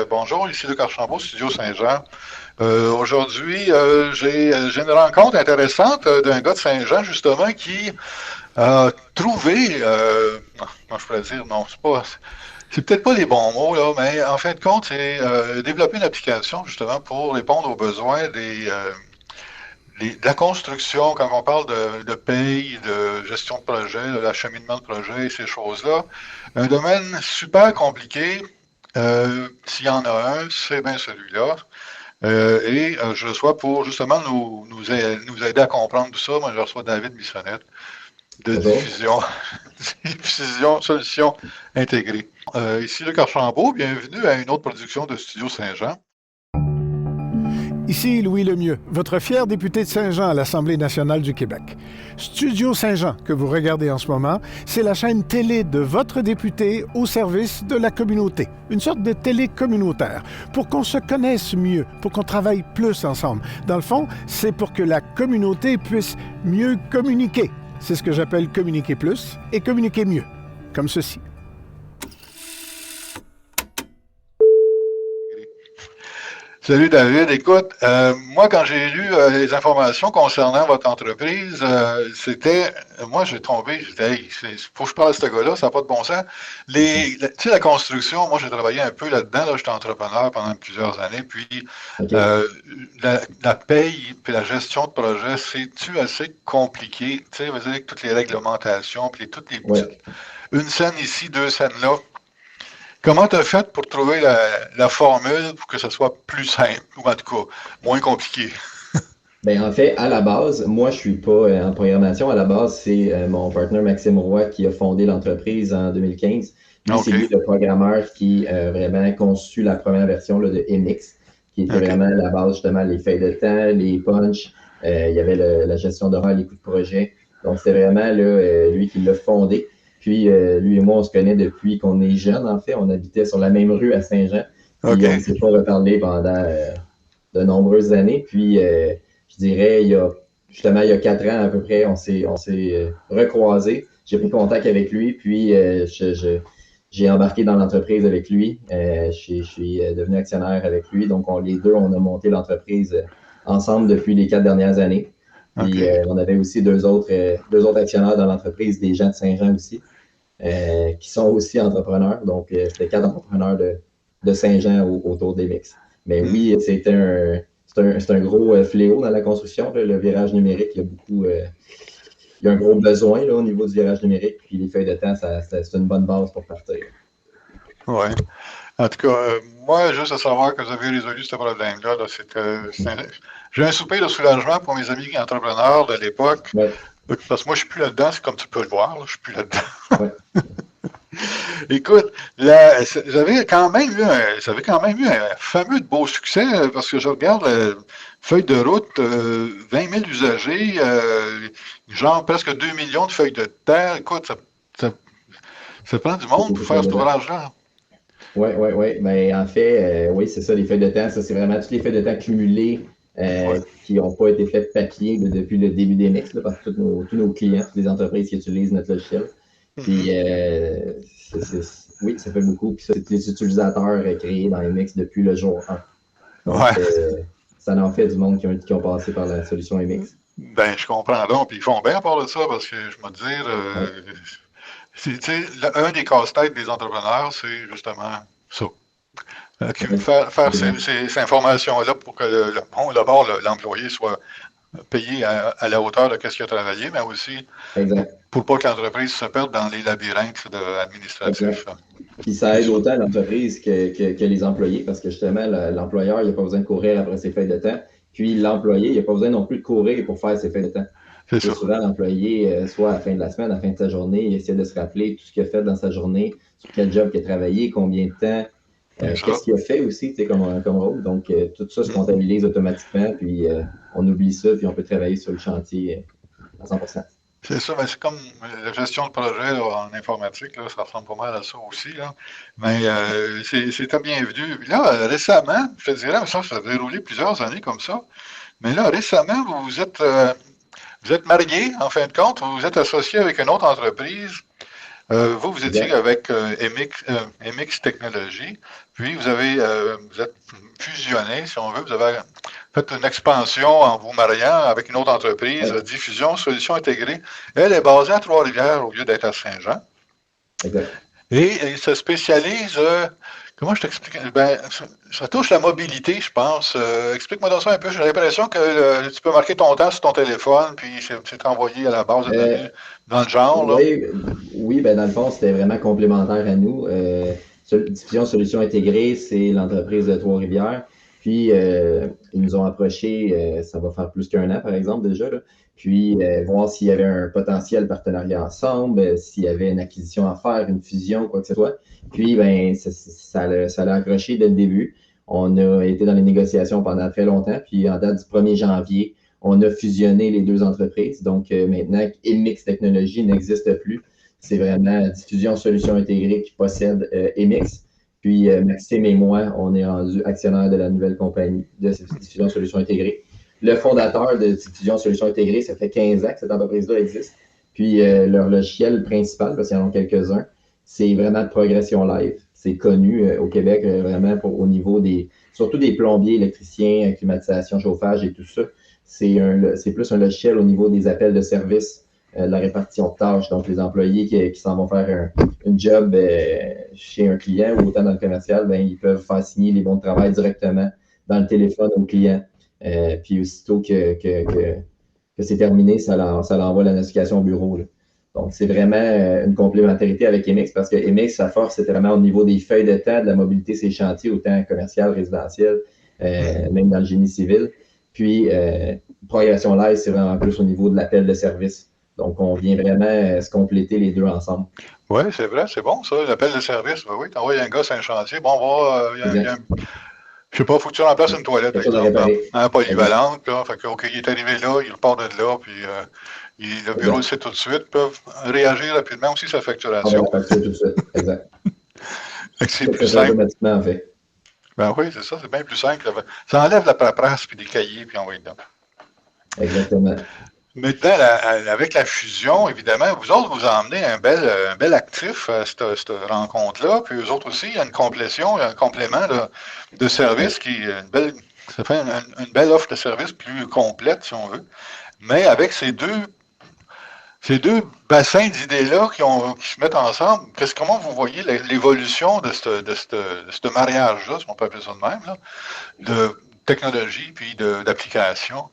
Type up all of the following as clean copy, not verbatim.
Bonjour, ici Luc Archambault, Studio Saint-Jean. Aujourd'hui, j'ai une rencontre intéressante d'un gars de Saint-Jean, justement, qui a trouvé, comment je pourrais dire, non, c'est peut-être pas les bons mots, là, mais en fin de compte, c'est développer une application, justement, pour répondre aux besoins de la construction, quand on parle de paye, de gestion de projet, de l'acheminement de projet, ces choses-là. Un domaine super compliqué. S'il y en a un, c'est bien celui-là. Je reçois pour justement nous aider à comprendre tout ça. Moi, je reçois David Bissonnette de Bonjour. Diffusion, Diffusion Solutions Intégrées. Ici Luc Archambault, bienvenue à une autre production de Studio Saint-Jean. Ici Louis Lemieux, votre fier député de Saint-Jean à l'Assemblée nationale du Québec. Studio Saint-Jean, que vous regardez en ce moment, c'est la chaîne télé de votre député au service de la communauté. Une sorte de télé communautaire, pour qu'on se connaisse mieux, pour qu'on travaille plus ensemble. Dans le fond, c'est pour que la communauté puisse mieux communiquer. C'est ce que j'appelle communiquer plus et communiquer mieux, comme ceci. Salut David. Écoute, moi quand j'ai lu les informations concernant votre entreprise, moi j'ai tombé, j'étais, hey, faut que je parle à ce gars-là, ça n'a pas de bon sens. Tu sais, la construction, moi j'ai travaillé un peu là-dedans, là, j'étais entrepreneur pendant plusieurs années, puis OK. euh, la paye puis la gestion de projet, c'est-tu assez compliqué, tu sais, vous savez, avec toutes les réglementations, puis toutes les Ouais. petites, une scène ici, deux scènes là. Comment tu as fait pour trouver la formule pour que ce soit plus simple, ou en tout cas moins compliqué? Ben, en fait, à la base, moi, je suis pas en programmation. À la base, c'est mon partenaire Maxime Roy qui a fondé l'entreprise en 2015. Lui, c'est OK, lui le programmeur qui a vraiment conçu la première version là, de MX, qui était OK, vraiment à la base, justement, les feuilles de temps, les punchs, il y avait la gestion d'horaire, les coûts de projet. Donc, c'était vraiment là, lui qui l'a fondé. Puis, lui et moi, on se connaît depuis qu'on est jeunes, en fait. On habitait sur la même rue à Saint-Jean. Puis, on ne OK. s'est pas reparlé pendant de nombreuses années. Puis, je dirais, justement, il y a 4 ans à peu près, on s'est recroisés. J'ai pris contact avec lui, puis j'ai embarqué dans l'entreprise avec lui. Je suis devenu actionnaire avec lui. Donc, les deux, on a monté l'entreprise ensemble depuis les 4 dernières années. Puis, OK. on avait aussi deux autres actionnaires dans l'entreprise, des gens de Saint-Jean aussi, qui sont aussi entrepreneurs. Donc, c'était 4 entrepreneurs de Saint-Jean autour des mix. Mais Hmm. oui, c'est un gros fléau dans la construction, là, le virage numérique. Il y a un gros besoin là, au niveau du virage numérique. Puis les feuilles de temps, c'est une bonne base pour partir. Ouais. En tout cas, moi, juste à savoir que vous avez résolu ce problème-là, là, j'ai un soupir de soulagement pour mes amis entrepreneurs de l'époque. Ouais, Parce que moi, je suis plus là-dedans, c'est comme tu peux le voir, là, je suis plus là-dedans. ouais. Écoute, vous avez quand même eu un fameux de beau succès, parce que je regarde feuille de route, 20 000 usagers, genre presque 2 millions de feuilles de terre. Écoute, ça, ça prend du monde Beaucoup pour de faire feuilles de cet temps. ouvrage-là. Oui, oui, oui. Ben, en fait, oui, c'est ça, les feuilles de temps. Ça, c'est vraiment toutes les feuilles de temps cumulées Ouais. qui n'ont pas été faites papier depuis le début des mix, là, par tous nos clients, toutes les entreprises qui utilisent notre logiciel. Mhm. Puis, oui, ça fait beaucoup. Puis ça, c'est les utilisateurs créés dans les mix depuis le jour 1. Donc, Ouais. ça en fait du monde qui ont passé par la solution MX. Ben, je comprends donc, puis ils font bien à part de ça, parce que je me dire, Ouais, tu sais, un des casse-têtes des entrepreneurs, c'est justement ça. ouais, Faire absolument. ces informations-là pour que bon, d'abord, l'employé soit payé à la hauteur de ce qu'il a travaillé, mais aussi Exact. pour pas que l'entreprise se perde dans les labyrinthes administratifs. Exact. Puis ça C'est aide ça. autant l'entreprise que les employés parce que justement, l'employeur, il n'a pas besoin de courir après ses feuilles de temps. Puis l'employé, il n'a pas besoin non plus de courir pour faire ses feuilles de temps. C'est Tu sais, ça. souvent, l'employé, soit à la fin de la semaine, à la fin de sa journée, il essaie de se rappeler tout ce qu'il a fait dans sa journée, sur quel job il a travaillé, combien de temps, C'est ça. qu'est-ce qu'il a fait aussi, tu sais, comme rôle. Donc, tout ça se Mm. comptabilise automatiquement, puis on oublie ça, puis on peut travailler sur le chantier à 100%. C'est ça, mais c'est comme la gestion de projet là, en informatique, là, ça ressemble pas mal à ça aussi. Là. Mais c'était bien vu. Puis là, récemment, je te dirais, mais ça a déroulé plusieurs années comme ça. Mais là, récemment, vous êtes marié, en fin de compte, vous vous êtes associé avec une autre entreprise. Vous étiez Exact. avec MX Technologies, puis vous êtes fusionné, si on veut, vous avez fait une expansion en vous mariant avec une autre entreprise, Ouais, Diffusion Solutions Intégrées. Elle est basée à Trois-Rivières au lieu d'être à Saint-Jean. exact. Et il se spécialise, comment je t'explique? Ben, ça touche la mobilité, je pense. Explique-moi dans ça un peu. J'ai l'impression que tu peux marquer ton temps sur ton téléphone, puis c'est envoyé à la base de Euh, données dans le genre, là. Oui, oui, ben dans le fond, c'était vraiment complémentaire à nous. Diffusion Solutions Intégrées, c'est l'entreprise de Trois-Rivières. Puis, ils nous ont approchés, ça va faire plus qu'un an, par exemple, déjà, là. Puis, voir s'il y avait un potentiel partenariat ensemble, s'il y avait une acquisition à faire, une fusion, quoi que ce soit. Puis, ben, ça l'a accroché dès le début. On a été dans les négociations pendant très longtemps. Puis, en date du 1er janvier, on a fusionné les deux entreprises. Donc, maintenant, Emix Technologies n'existe plus. C'est vraiment Diffusion Solutions Intégrées qui possède Emix. Puis, Maxime et moi, on est rendus actionnaires de la nouvelle compagnie de Diffusion Solutions Intégrées. Le fondateur de Diffusion Solutions Intégrées, ça fait 15 ans que cette entreprise-là existe. Puis, leur logiciel principal, parce qu'il y en a quelques-uns, c'est vraiment de progression live. C'est connu au Québec vraiment au niveau surtout des plombiers, électriciens, climatisation, chauffage et tout ça. C'est plus un logiciel au niveau des appels de service, de la répartition de tâches. Donc, les employés qui s'en vont faire un job chez un client ou autant dans le commercial, ben, ils peuvent faire signer les bons de travail directement dans le téléphone au client. Puis aussitôt que c'est terminé, ça l'envoie la notification au bureau, là. Donc, c'est vraiment une complémentarité avec MX parce que MX, sa force, c'était vraiment au niveau des feuilles de temps, de la mobilité, ses chantiers, autant commercial, résidentiel, même dans le génie civil. Puis, progression live, c'est vraiment plus au niveau de l'appel de service. Donc, on vient vraiment se compléter les deux ensemble. Oui, c'est vrai, c'est bon, ça. L'appel de service, ben oui, t'envoies un gars sur un chantier. Bon, Exact. je sais pas, faut que tu remplaces une toilette, par Quelque chose à exemple, réparer. en Exact. polyvalente, là. Fait que, OK, il est arrivé là, il repart de là, puis le bureau le Exact. sait tout de suite, peuvent réagir rapidement aussi sa On va facturation. la facture tout de suite. Exact. Fait que c'est Tout plus se fait simple. automatiquement, en fait. Ben oui, c'est ça, c'est bien plus simple. Ça enlève la paperasse puis des cahiers, puis on va dedans. Exactement. Maintenant, avec la fusion, évidemment, vous autres, vous emmenez un bel actif à cette rencontre-là, puis eux autres aussi, il y a une complétion, un complément de service Ouais. qui est ça fait une belle offre de service plus complète, si on veut. Mais avec ces deux bassins d'idées-là qui se mettent ensemble, comment vous voyez l'évolution de ce mariage-là, si on peut appeler ça de même, là, de technologie puis d'application?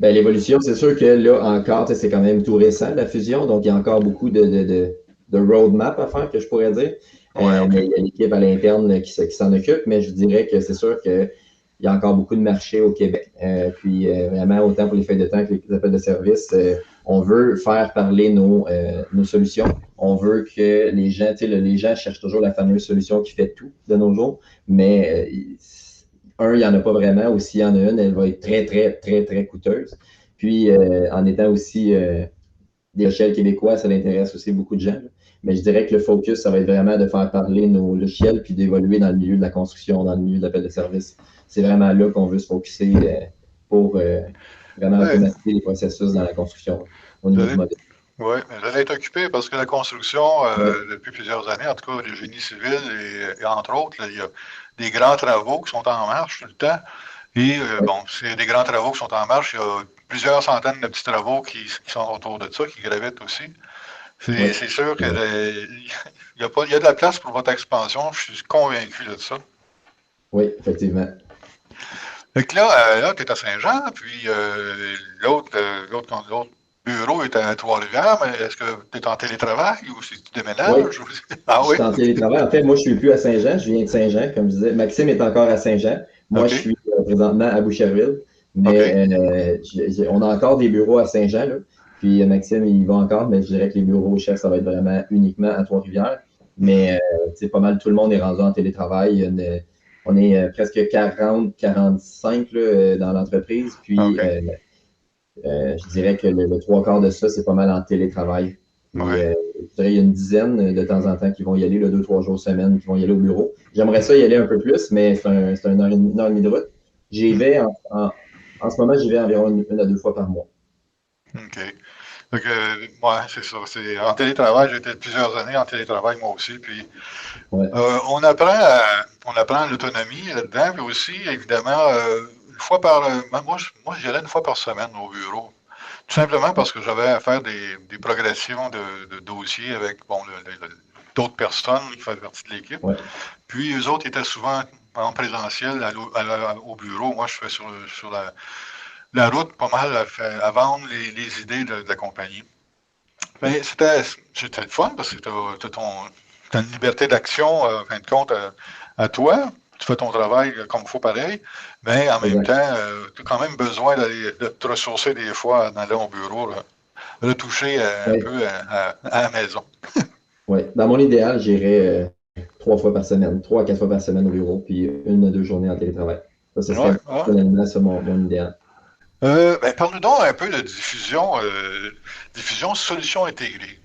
Ben, l'évolution, c'est sûr que là encore, tu sais, c'est quand même tout récent, la fusion, donc il y a encore beaucoup de roadmap à faire, que je pourrais dire. Ouais, OK. Mais il y a l'équipe à l'interne qui s'en occupe, mais je dirais que c'est sûr qu'il y a encore beaucoup de marché au Québec. Puis vraiment, autant pour les feuilles de temps que les appels de service, on veut faire parler nos solutions. On veut que les gens, tu sais, les gens cherchent toujours la fameuse solution qui fait tout de nos jours, mais il n'y en a pas vraiment, ou s'il y en a une, elle va être très, très, très, très coûteuse. Puis, en étant aussi des logiciels québécois, ça intéresse aussi beaucoup de gens, là. Mais je dirais que le focus, ça va être vraiment de faire parler nos logiciels puis d'évoluer dans le milieu de la construction, dans le milieu de l'appel de service. C'est vraiment là qu'on veut se focuser pour vraiment Ouais, automatiser les processus dans la construction au vous niveau du allez, modèle. ouais, vous allez être occupé parce que la construction, Oui, depuis plusieurs années, en tout cas, le génie civil et entre autres, là, il y a des grands travaux qui sont en marche tout le temps. Et oui, bon, c'est des grands travaux qui sont en marche. Il y a plusieurs centaines de petits travaux qui sont autour de ça, qui gravitent aussi. oui, C'est sûr que oui, il y a de la place pour votre expansion. Je suis convaincu de ça. oui, effectivement. Fait que là tu es à Saint-Jean, puis l'autre bureau est à Trois-Rivières, mais est-ce que tu es en télétravail ou si tu Oui, déménages? Ah je oui? suis en télétravail. En fait, moi, je ne suis plus à Saint-Jean. Je viens de Saint-Jean, comme je disais. Maxime est encore à Saint-Jean. Moi, je OK. suis présentement à Boucherville. OK. Mais on a encore des bureaux à Saint-Jean, là. Puis Maxime, il va encore, mais je dirais que les bureaux chefs, ça va être vraiment uniquement à Trois-Rivières. Mais pas mal, tout le monde est rendu en télétravail. On est presque 40, 45 là, dans l'entreprise. Puis OK. je dirais que le trois quarts de ça, c'est pas mal en télétravail. Puis, Ouais. je dirais il y a une dizaine de temps en temps qui vont y aller, là, 2, 3 jours semaine, qui vont y aller au bureau. J'aimerais ça y aller un peu plus, mais c'est une heure et demie de route. J'y Hmm. vais en ce moment, j'y vais environ une à deux fois par mois. OK. Fait que, ouais, c'est ça. C'est, en télétravail, j'ai été plusieurs années en télétravail moi aussi. Puis Ouais, on apprend l'autonomie là-dedans, puis aussi, évidemment, une fois par, moi, j'y allais une fois par semaine au bureau. Tout simplement parce que j'avais à faire des progressions de dossiers avec bon, d'autres personnes qui faisaient partie de l'équipe. ouais, Puis eux autres étaient souvent en présentiel au bureau. Moi, je fais sur la route pas mal à vendre les idées de la compagnie. Mais c'était le fun parce que t'as une liberté d'action, en fin de compte, à toi. Tu fais ton travail comme il faut pareil, mais en même exact. temps, tu as quand même besoin de te ressourcer des fois en allant au bureau, là, retoucher un Ouais, peu à la maison. ouais. Dans mon idéal, j'irais 3 fois par semaine, 3 à 4 fois par semaine au bureau, puis 1 à 2 journées en télétravail. Ça, ce serait Ouais, ouais. personnellement ça, mon idéal. Ben, parle-nous donc un peu de diffusion solution intégrée.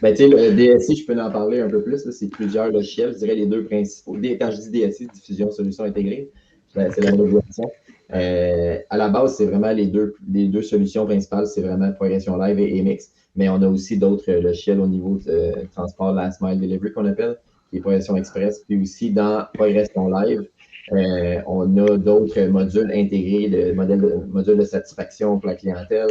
Ben, tu sais, le DSI, je peux en parler un peu plus, là, c'est plusieurs logiciels, je dirais les deux principaux. Quand je dis DSI, diffusion solution intégrée, c'est OK. l'abréviation. À la base, c'est vraiment les deux solutions principales, c'est vraiment Progression Live et Emix. Mais on a aussi d'autres logiciels au niveau de transport Last Mile Delivery qu'on appelle, qui est Progression Express. Puis aussi dans Progression Live, on a d'autres modules intégrés, modules de satisfaction pour la clientèle,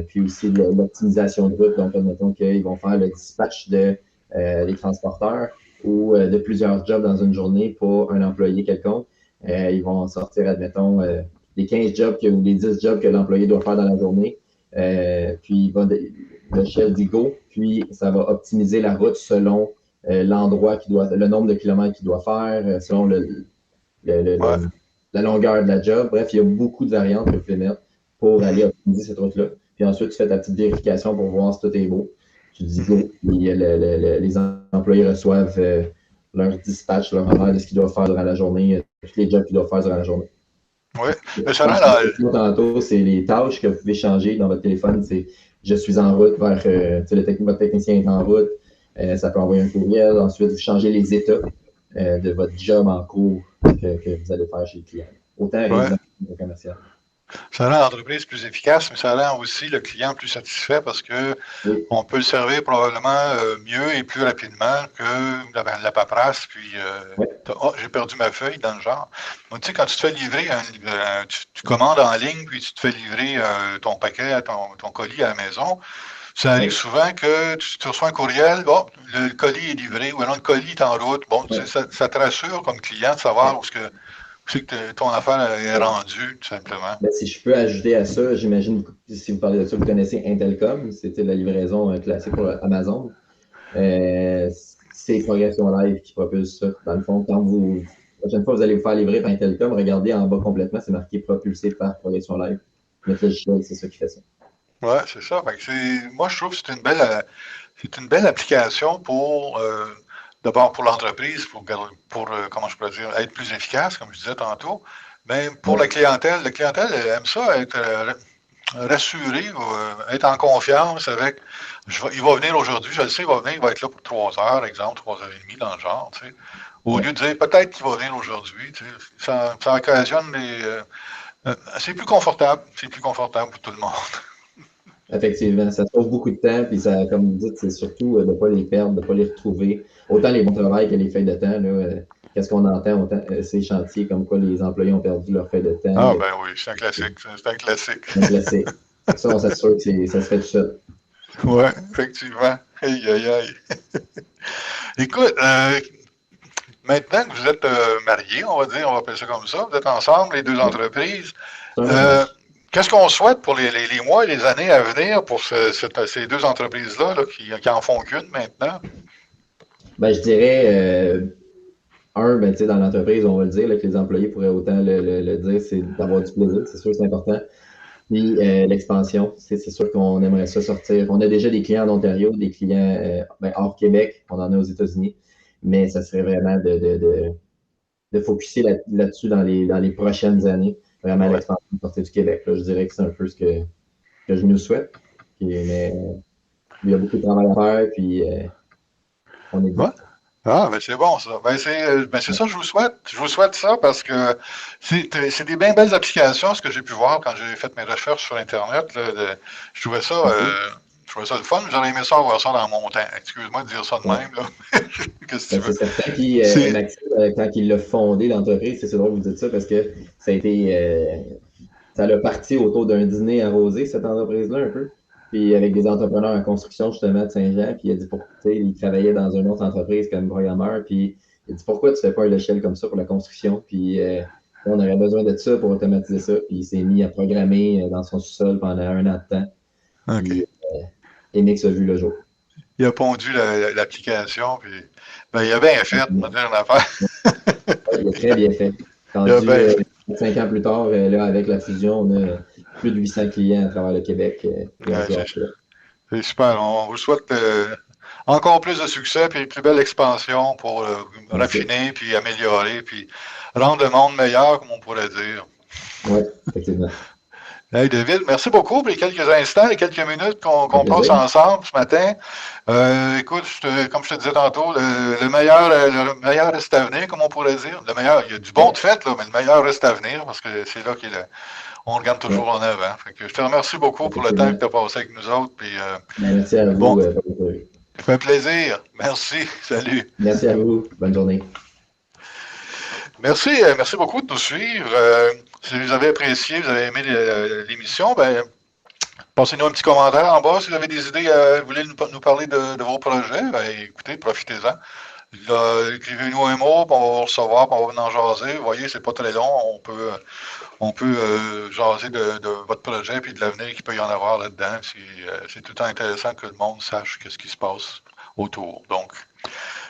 puis aussi de l'optimisation de route. Donc, admettons qu'ils vont faire le dispatch des transporteurs ou de plusieurs jobs dans une journée pour un employé quelconque. Ils vont sortir, admettons, les 15 jobs ou les 10 jobs que l'employé doit faire dans la journée. Puis, le chef dit go, puis ça va optimiser la route selon l'endroit le nombre de kilomètres qu'il doit faire, selon le- le- Ouais. le- la longueur de la job. Bref, il y a beaucoup de variantes que vous pouvez mettre pour aller Mhm. optimiser cette route-là. Puis ensuite, tu fais ta petite vérification pour voir si tout est beau. Tu dis Mhm. go. Puis les employés reçoivent leur dispatch, leur horaire de ce qu'ils doivent faire durant la journée, tous les jobs qu'ils doivent faire durant la journée. Ouais. Mais ça Comme rend je la... disais tantôt, c'est les tâches que vous pouvez changer dans votre téléphone. C'est je suis en route vers, votre technicien est en route. Ça peut envoyer un courriel. Ensuite, vous changez les états de votre job en cours que vous allez faire chez le client. Autant Ouais. résident que commercial. Ça rend l'entreprise plus efficace, mais ça rend aussi le client plus satisfait parce que Oui, on peut le servir probablement mieux et plus rapidement que la paperasse. Puis, oui, oh, j'ai perdu ma feuille dans le genre. Donc, tu sais, quand tu te fais livrer, tu commandes en ligne, puis tu te fais livrer ton paquet, ton colis à la maison, ça arrive oui, souvent que tu reçois un courriel, bon, le colis est livré, ou alors le colis est en route. Bon, tu sais, oui. ça te rassure comme client de savoir où c'est que ton affaire est rendue, tout simplement. Ben, si je peux ajouter à ça, j'imagine, si vous parlez de ça, vous connaissez Intelcom, c'était la livraison classique pour Amazon. Euh, c'est Progression Live qui propulse ça. Dans le fond, la prochaine fois que vous allez vous faire livrer par Intelcom, regardez en bas complètement, c'est marqué propulsé par Progression Live. Notre logiciel, c'est ça qui fait ça. Ouais, c'est ça. Fait que moi, je trouve que c'est une belle application pour, d'abord pour l'entreprise, comment je pourrais dire, être plus efficace, comme je disais tantôt. Mais pour Ouais, la clientèle elle aime ça, être rassurée, être en confiance avec, il va venir aujourd'hui, je le sais, il va venir, il va être là pour 3 heures, exemple, 3 heures et demie dans le genre, tu sais. Au ouais. lieu de dire peut-être qu'il va venir aujourd'hui, tu sais, ça occasionne c'est plus confortable pour tout le monde. Effectivement, ça sauve beaucoup de temps, puis ça, comme vous dites, c'est surtout de ne pas les perdre, de ne pas les retrouver. Autant les bons travail que les feuilles de temps, là, qu'est-ce qu'on entend, ces chantiers comme quoi les employés ont perdu leur feuille de temps, Ah ben oui, c'est un classique, c'est un classique. donc là, ça, on s'assure que ça se fait tout seul. Ouais, effectivement. Aïe, aïe, aïe. Écoute, maintenant que vous êtes mariés, on va dire, on va appeler ça comme ça, vous êtes ensemble, les deux Ouais. entreprises, C'est un euh, mariage. qu'est-ce qu'on souhaite pour les mois et les années à venir pour ces deux entreprises-là là, qui en font qu'une maintenant? Ben, je dirais, ben, tu sais, dans l'entreprise, on va le dire, là, que les employés pourraient autant le dire, c'est d'avoir du plaisir, c'est sûr, c'est important. Puis l'expansion, c'est sûr qu'on aimerait ça sortir. On a déjà des clients en Ontario, des clients ben, hors Québec, on en a aux États-Unis, mais ça serait vraiment de focusser là-dessus dans les prochaines années, vraiment Ouais. l'expansion de sortir du Québec. Là, je dirais que c'est un peu ce que je nous souhaite. Mais il y a beaucoup de travail à faire, puis on est Ouais. dedans. Ah, ben c'est bon ça. Ben c'est Ouais. ça que je vous souhaite. Je vous souhaite ça parce que c'est des bien belles applications, ce que j'ai pu voir quand j'ai fait mes recherches sur Internet. Là, je trouvais ça Merci. Je trouvais ça le fun. J'aurais aimé ça avoir ça dans mon temps. Excuse-moi de dire ça de Ouais. même, là. Qu'est-ce que tu Ben, c'est veux? certain. Puis C'est... Maxime, quand il a fondé l'entreprise, c'est drôle que vous dites ça parce que ça a été ça l'a parti autour d'un dîner arrosé, cette entreprise-là, un peu. Puis avec des entrepreneurs en construction, justement, de Saint-Jean. Puis il a dit, tu sais, il travaillait dans une autre entreprise comme programmeur. Puis il a dit, pourquoi tu fais pas un logiciel comme ça pour la construction? Puis on aurait besoin de ça pour automatiser ça. Puis il s'est mis à programmer dans son sous-sol pendant 1 an de temps. Puis OK. Enix a vu le jour. Il a pondu l'application, puis ben, il a bien fait, on va dire une affaire. Ouais, il a très bien fait. Il a Rendu bien 5 ans plus tard, là, avec la fusion, on a plus de 800 clients à travers le Québec. Ouais, Grâce à ça. c'est super. On vous souhaite encore plus de succès puis une plus belle expansion pour Merci. raffiner puis améliorer puis rendre le monde meilleur, comme on pourrait dire. Oui, effectivement. Hey David, merci beaucoup pour les quelques instants, les quelques minutes qu'on Un passe plaisir. ensemble ce matin. Écoute, comme je te disais tantôt, le meilleur reste à venir, comme on pourrait dire. Le meilleur, il y a du bon de fait, là, mais le meilleur reste à venir parce que c'est là on regarde Ouais, toujours en avant. Fait que je te remercie beaucoup pour le temps que effectivement. tu as passé avec nous autres. Puis, Ben, merci à bon, vous pour votre- ça fait plaisir. Merci. Salut. Merci à vous. Bonne journée. Merci beaucoup de nous suivre. Si vous avez apprécié, vous avez aimé l'émission, ben, passez-nous un petit commentaire en bas. Si vous avez des idées, vous voulez nous parler de vos projets, ben, écoutez, profitez-en. Là, écrivez-nous un mot, puis on va vous recevoir, puis on va venir en jaser. Vous voyez, c'est pas très long. On peut jaser de votre projet puis de l'avenir qu'il peut y en avoir là-dedans. C'est tout le temps intéressant que le monde sache ce qui se passe autour. Donc,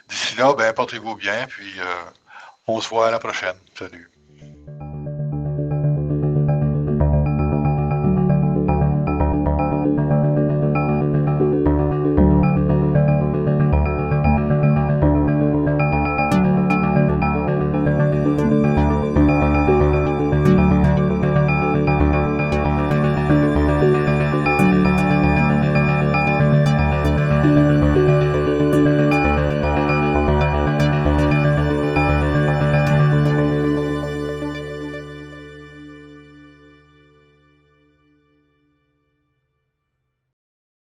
d'ici là, ben, portez-vous bien, puis on se voit à la prochaine. Salut.